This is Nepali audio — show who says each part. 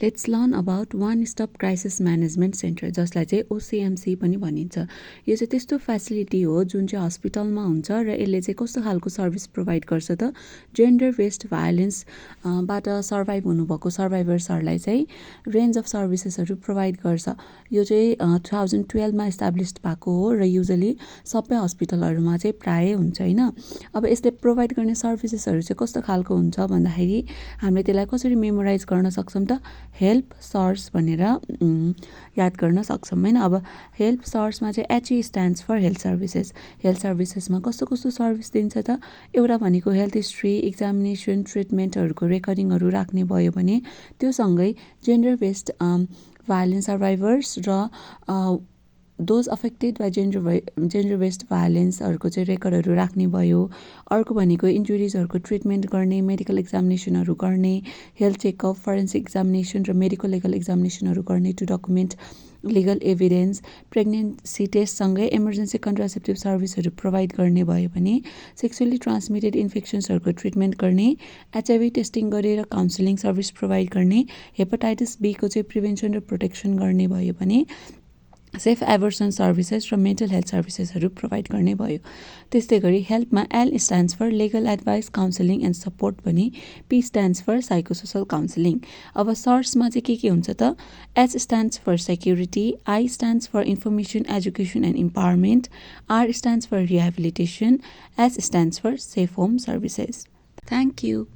Speaker 1: Let's learn about one stop crisis management centre, जसलाई चाहिँ ओसिएमसी पनि भनिन्छ। यो चाहिँ त्यस्तो फेसिलिटी हो जुन चाहिँ हस्पिटलमा हुन्छ र यसले चाहिँ कस्तो खालको सर्भिस प्रोभाइड गर्छ त, जेन्डर बेस्ड भायोलेन्स बाट सर्भाइभ हुनुभएको सर्भाइभर्सहरूलाई चाहिँ रेन्ज अफ सर्भिसेसहरू प्रोभाइड गर्छ। यो चाहिँ 2012मा इस्टाब्लिस्ड भएको हो र युजली सबै हस्पिटलहरूमा चाहिँ प्राय हुन्छ होइन। अब यसले प्रोभाइड गर्ने सर्भिसेसहरू चाहिँ कस्तो खालको हुन्छ भन्दाखेरि हामीले त्यसलाई कसरी मेमोराइज गर्न सक्छौँ त, हेल्प सर्स भनेर याद गर्न सक्छौँ होइन। अब हेल्प सर्समा चाहिँ H stands for health services. Health सर्भिसेसमा कस्तो कस्तो सर्भिस दिन्छ त, एउटा भनेको हेल्थ हिस्ट्री, एक्जामिनेसन, ट्रिटमेन्टहरूको रेकर्डिङहरू राख्ने भयो भने त्यो सँगै जेन्डर बेस्ड भायोलेन्स सर्भाइभर्स र those affected by gender based भायोलेन्सहरूको चाहिँ रेकर्डहरू राख्ने भयो। अर्को भनेको इन्जुरिजहरूको ट्रिटमेन्ट गर्ने, मेडिकल एक्जामिनेसनहरू गर्ने, हेल्थ चेकअप, फरेन्सिक एक्जामिनेसन र मेडिकल लिगल एक्जामिनेसनहरू गर्ने to document legal evidence, pregnancy टेस्टसँगै इमर्जेन्सी कन्ट्रासेप्टिभ सर्भिसहरू प्रोभाइड गर्ने भयो भने, सेक्सुअली ट्रान्समिटेड इन्फेक्सन्सहरूको ट्रिटमेन्ट गर्ने, एचआइभी टेस्टिङ गरेर काउन्सिलिङ सर्भिस प्रोभाइड गर्ने, हेपाटाइटिस बीको चाहिँ प्रिभेन्सन र प्रोटेक्सन गर्ने भयो भने सेफ एभर्सन सर्भिसेस र मेन्टल हेल्थ सर्भिसेसहरू प्रोभाइड गर्ने भयो। त्यस्तै गरी हेल्पमा L stands for legal advice, counselling and support भने P stands for psychosocial counselling. अब सर्समा चाहिँ के हुन्छ त, H stands for security, I stands for information education and empowerment, R stands for rehabilitation, S stands for safe home services. Thank you.